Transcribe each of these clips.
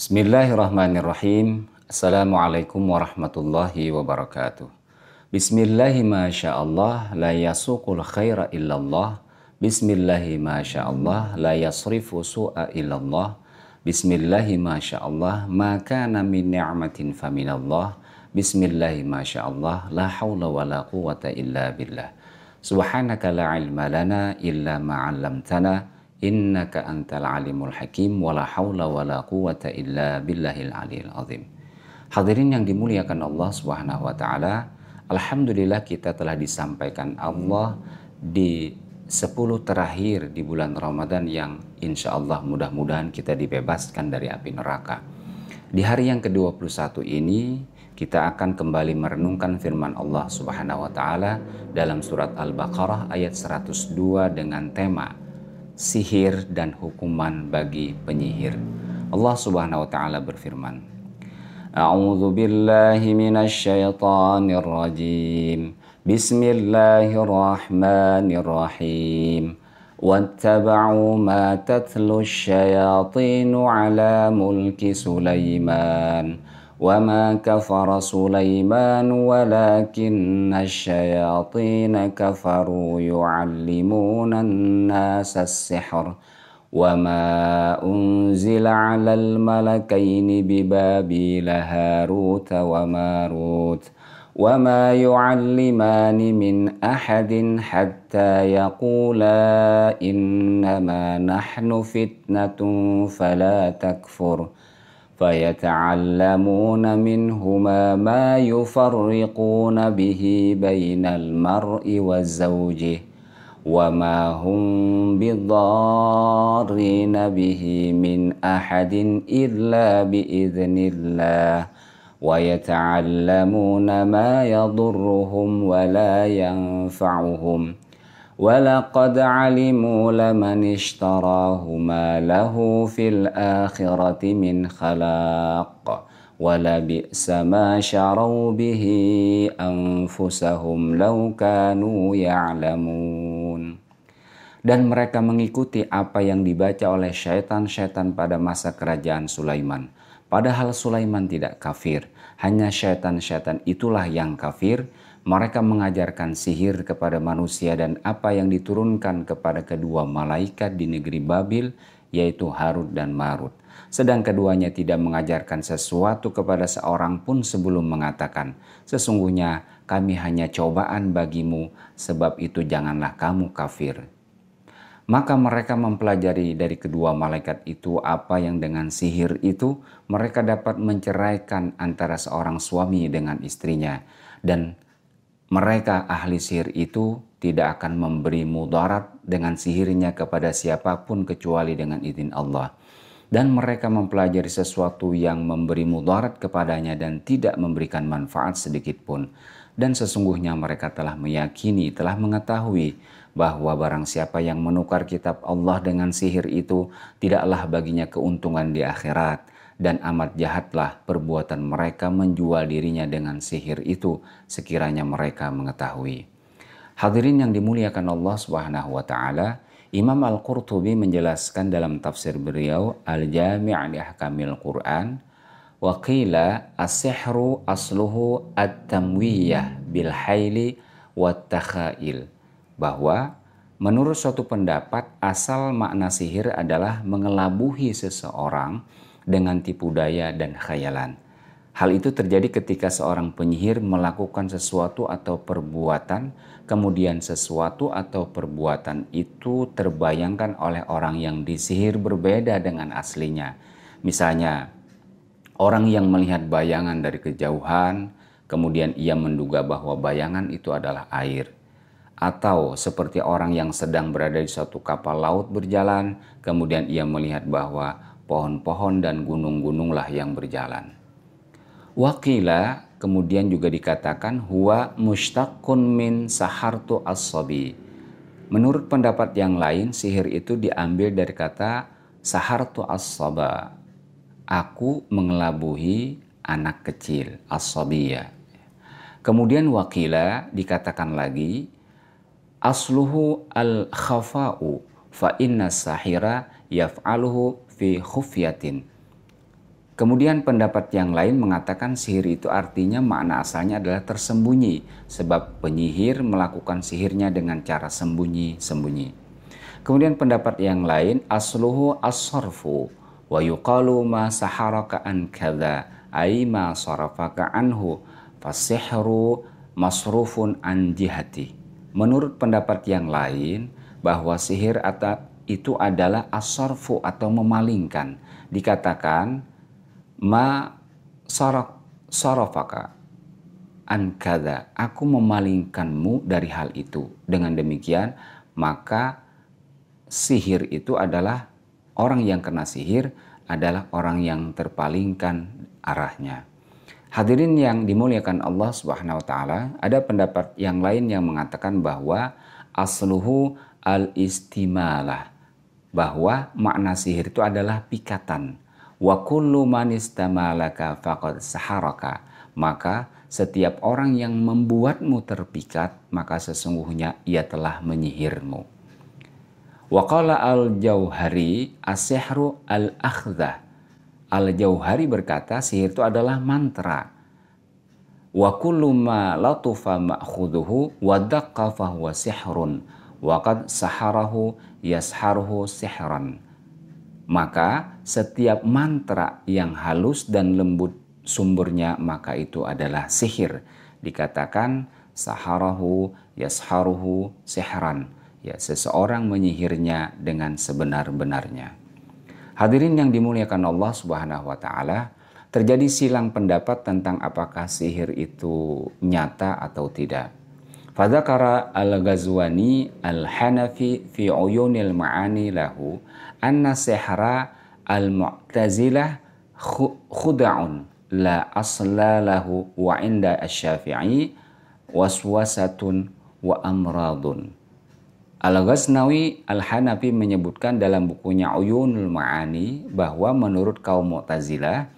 Bismillahirrahmanirrahim. Assalamualaikum warahmatullahi wabarakatuh. Bismillahi masyaallah la yasuqul khaira illallah. Bismillahi masyaallah la yasrifu su'a illallah. Bismillahi masyaallah ma kana min ni'matin faminallah. Bismillahi masyaallah la haula wala quwata illa billah. Subhanaka la ilma lana illa ma 'allamtana. Innaka antal alimul hakim wala haula wala quwata illa billahil aliyil azim. Hadirin yang dimuliakan Allah Subhanahu wa taala, alhamdulillah kita telah disampaikan Allah di 10 terakhir di bulan Ramadan yang insya Allah mudah-mudahan kita dibebaskan dari api neraka. Di hari yang ke-21 ini kita akan kembali merenungkan firman Allah Subhanahu wa taala dalam surat Al-Baqarah ayat 102 dengan tema sihir dan hukuman bagi penyihir. Allah Subhanahu wa taala berfirman, A'udzu billahi minasy syaithanir rajim. Bismillahirrahmanirrahim. Wattaba'u ma tatlu asy-syayatinu 'ala mulki Sulaiman. وَمَا كَفَرَ سُلَيْمَانُ وَلَكِنَّ الشَّيَاطِينَ كَفَرُوا يُعَلِّمُونَ النَّاسَ السِّحْرَ وَمَا أُنْزِلَ عَلَى الْمَلَكَيْنِ بِبَابِيلَ هَارُوتَ وَمَارُوتَ وَمَا يُعَلِّمَانِ مِنْ أَحَدٍ حَتَّى يَقُولَا إِنَّمَا نَحْنُ فِتْنَةٌ فَلَا تَكْفُرْ فَيَتَعَلَّمُونَ مِنْهُمَا مَا يُفَرِّقُونَ بِهِ بَيْنَ الْمَرْءِ وَزَوْجِهِ وَمَا هُمْ بِضَارِّينَ بِهِ مِنْ أَحَدٍ إِلَّا بِإِذْنِ اللَّهِ وَيَتَعَلَّمُونَ مَا يَضُرُّهُمْ وَلَا يَنفَعُهُمْ وَلَقَدْ عَلِمُوا لَمَنِ اشْتَرَاهُ مَا لَهُ فِي الْآخِرَةِ مِنْ خَلَاقٍ وَلَبِئْسَ مَا شَرَوْا بِهِ أَنفُسَهُمْ لَوْ كَانُوا يَعْلَمُونَ. Dan mereka mengikuti apa yang dibaca oleh syaitan-syaitan pada masa kerajaan Sulaiman. Padahal Sulaiman tidak kafir, hanya syaitan-syaitan itulah yang kafir. Mereka mengajarkan sihir kepada manusia dan apa yang diturunkan kepada kedua malaikat di negeri Babil, yaitu Harut dan Marut. Sedang keduanya tidak mengajarkan sesuatu kepada seorang pun sebelum mengatakan, sesungguhnya kami hanya cobaan bagimu, sebab itu janganlah kamu kafir. Maka mereka mempelajari dari kedua malaikat itu apa yang dengan sihir itu mereka dapat menceraikan antara seorang suami dengan istrinya. Dan mereka ahli sihir itu tidak akan memberi mudarat dengan sihirnya kepada siapapun kecuali dengan izin Allah. Dan mereka mempelajari sesuatu yang memberi mudarat kepadanya dan tidak memberikan manfaat sedikit pun. Dan sesungguhnya mereka telah meyakini, telah mengetahui bahwa barang siapa yang menukar kitab Allah dengan sihir itu tidaklah baginya keuntungan di akhirat. Dan amat jahatlah perbuatan mereka menjual dirinya dengan sihir itu sekiranya mereka mengetahui. Hadirin yang dimuliakan Allah Subhanahu wa taala, Imam Al-Qurtubi menjelaskan dalam tafsir beliau Al-Jami' li Ahkamil Quran, wa qila as-sihru asluhu at-tamwiyah bil haili wat takhail, bahwa menurut suatu pendapat asal makna sihir adalah mengelabuhi seseorang dengan tipu daya dan khayalan. Hal itu terjadi ketika seorang penyihir melakukan sesuatu atau perbuatan, kemudian sesuatu atau perbuatan itu terbayangkan oleh orang yang disihir berbeda dengan aslinya. Misalnya, orang yang melihat bayangan dari kejauhan, kemudian ia menduga bahwa bayangan itu adalah air. Atau seperti orang yang sedang berada di suatu kapal laut berjalan, kemudian ia melihat bahwa pohon-pohon dan gunung-gununglah yang berjalan. Waqila kemudian juga dikatakan huwa mushtaqun min sahartu as-sabi. Menurut pendapat yang lain, sihir itu diambil dari kata sahartu as-saba. Aku mengelabuhi anak kecil, as-sabiyah. Kemudian waqila dikatakan lagi asluhu al-khafa'u fa inna sahira yaf'aluhu fi khufyatin. Kemudian pendapat yang lain mengatakan sihir itu artinya makna asalnya adalah tersembunyi, sebab penyihir melakukan sihirnya dengan cara sembunyi-sembunyi. Kemudian pendapat yang lain, asluhu as-sarfu wa yuqalu ma saharaka an kadza ay ma sarafaka anhu fasihru masrufun an jihati. Menurut pendapat yang lain, bahwa sihir itu adalah as-sarfu atau memalingkan. Dikatakan ma sarafaka an kada, aku memalingkanmu dari hal itu. Dengan demikian maka sihir itu adalah, orang yang kena sihir adalah orang yang terpalingkan arahnya. Hadirin yang dimuliakan Allah Subhanahu wa taala, ada pendapat yang lain yang mengatakan bahwa asluhu al-istimalah, bahwa makna sihir itu adalah pikatan. Wa kullu man istamalaka faqad saharaka, maka setiap orang yang membuatmu terpikat maka sesungguhnya ia telah menyihirmu. Wa qala al-Jauhari as-sihru al-akhdhah, al-Jauhari berkata sihir itu adalah mantra. Wa kullu ma latufa ma'khuduhu wa daqqa fahuwa sihrun wa qad saharahu yasharuhu sihran. Maka setiap mantra yang halus dan lembut sumbernya maka itu adalah sihir. Dikatakan saharahu yasharuhu sihran. Ya, seseorang menyihirnya dengan sebenar-benarnya. Hadirin yang dimuliakan Allah Subhanahu wa taala, terjadi silang pendapat tentang apakah sihir itu nyata atau tidak. Fadzakara al-Ghazwani al-Hanafi fi uyunil ma'ani lahu anna sihra al-Mu'tazilah khuda'un la asla lahu wa inda asy-Syafi'i waswasatun wa amradun. Al-Ghaznawi al-Hanafi menyebutkan dalam bukunya Uyunul Ma'ani bahwa menurut kaum Mu'tazilah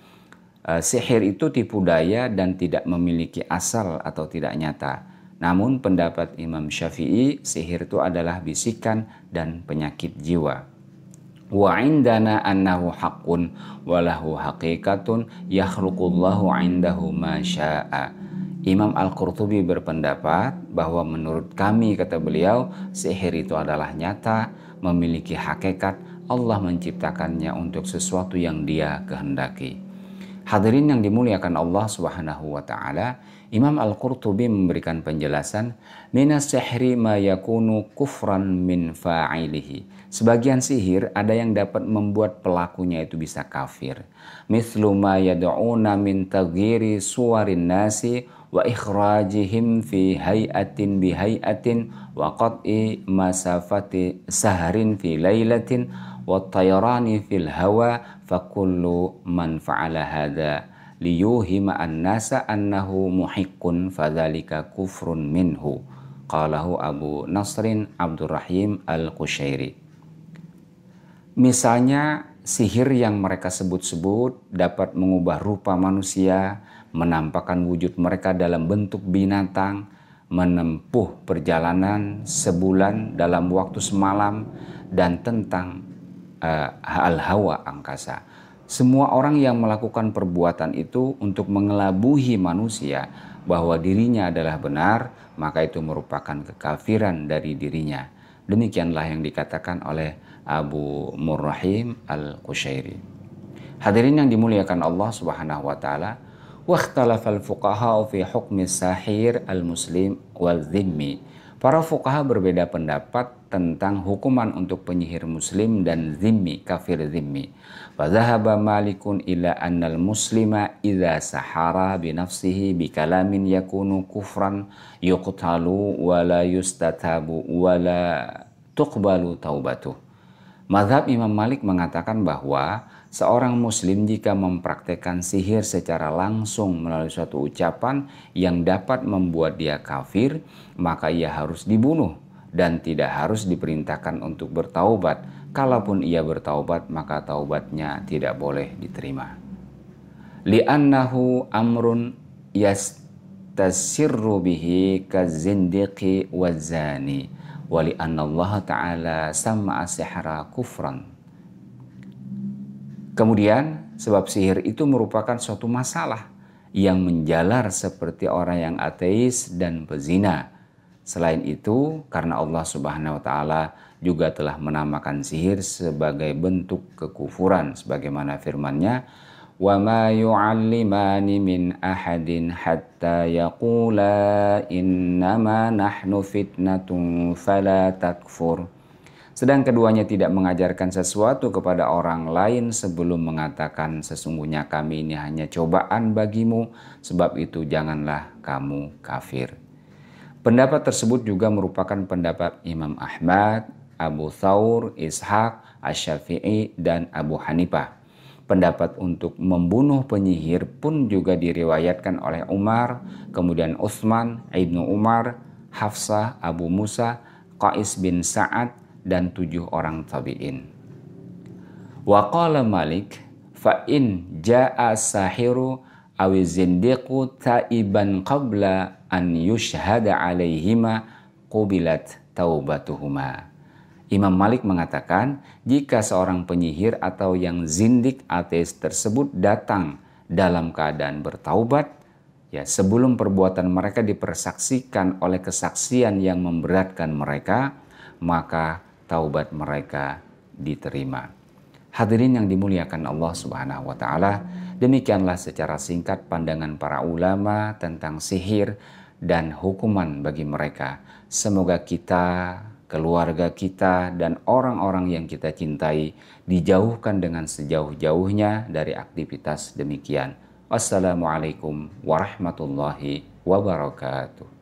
sihir itu tipu daya dan tidak memiliki asal atau tidak nyata. Namun pendapat Imam Syafi'i, sihir itu adalah bisikan dan penyakit jiwa. Wa indana annahu haqqun wa lahu haqiqatun yakhluqullahu indahu ma syaa. Imam Al-Qurtubi berpendapat bahwa menurut kami, kata beliau, sihir itu adalah nyata, memiliki hakikat, Allah menciptakannya untuk sesuatu yang Dia kehendaki. Hadirin yang dimuliakan Allah Subhanahu wa taala, Imam Al-Qurtubi memberikan penjelasan, minas sihri ma yakunu kufran min fa'ilihi. Sebagian sihir ada yang dapat membuat pelakunya itu bisa kafir. Mithlu ma yad'una min taghyiri suwarin nasi wa ikhrajihim fi hay'atin bi hay'atin wa qat'i masafati sahrin fi lailatin wa tayrani fil hawa fa kullu man fa'ala hadha liyuhima an-nasa annahu muhiqqun fadzalika kufrun minhu, qalahu Abu Nasrin Abdurrahim Al-Qushairi. Misalnya sihir yang mereka sebut-sebut dapat mengubah rupa manusia, menampakkan wujud mereka dalam bentuk binatang, menempuh perjalanan sebulan dalam waktu semalam, dan tentang al-hawa angkasa. Semua orang yang melakukan perbuatan itu untuk mengelabuhi manusia bahwa dirinya adalah benar, maka itu merupakan kekafiran dari dirinya. Demikianlah yang dikatakan oleh Abu Murrahim Al-Qushairi. Hadirin yang dimuliakan Allah Subhanahu wa taala, wakhtalafal fuqaha fi hukmi sahir al-muslim wal dhimmi. Para fuqaha berbeda pendapat tentang hukuman untuk penyihir muslim dan zimmi, kafir zimmi. Wa dhahaba Malikun ila annal muslima idza sahara bi nafsihi bi kalamin yakunu kufran yuqtalu wa la yustatabu wa la tuqbalu taubatuh. Mazhab Imam Malik mengatakan bahwa seorang muslim jika mempraktekkan sihir secara langsung melalui suatu ucapan yang dapat membuat dia kafir, maka ia harus dibunuh dan tidak harus diperintahkan untuk bertaubat. Kalaupun ia bertaubat, maka taubatnya tidak boleh diterima. Li'annahu amrun yastasirru bihi kazindiqi wazani. Wali anna Allah Ta'ala sama sihra kufran. Kemudian sebab sihir itu merupakan suatu masalah yang menjalar seperti orang yang ateis dan pezina. Selain itu, karena Allah Subhanahu wa taala juga telah menamakan sihir sebagai bentuk kekufuran sebagaimana firman-Nya, "Wa ma yu'allimani min ahadin hatta yaqula innama nahnu fitnatun fala takfur." Sedang keduanya tidak mengajarkan sesuatu kepada orang lain sebelum mengatakan sesungguhnya kami ini hanya cobaan bagimu, sebab itu janganlah kamu kafir. Pendapat tersebut juga merupakan pendapat Imam Ahmad, Abu Thawr, Ishaq, Asy-Syafi'i, dan Abu Hanifah. Pendapat untuk membunuh penyihir pun juga diriwayatkan oleh Umar, kemudian Utsman, Ibnu Umar, Hafsah, Abu Musa, Qais bin Sa'ad, dan 7 orang tabi'in. Wa qala Malik, fa in jaa sahiru awi zindiqu taiban qabla an yushhada alaihima qubilat taubatuhuma. Imam Malik mengatakan, jika seorang penyihir atau yang zindik ateis tersebut datang dalam keadaan bertaubat, ya sebelum perbuatan mereka dipersaksikan oleh kesaksian yang memberatkan mereka, maka taubat mereka diterima. Hadirin yang dimuliakan Allah Subhanahu wa taala, demikianlah secara singkat pandangan para ulama tentang sihir dan hukuman bagi mereka. Semoga kita, keluarga kita, dan orang-orang yang kita cintai dijauhkan dengan sejauh-jauhnya dari aktivitas demikian. Wassalamualaikum warahmatullahi wabarakatuh.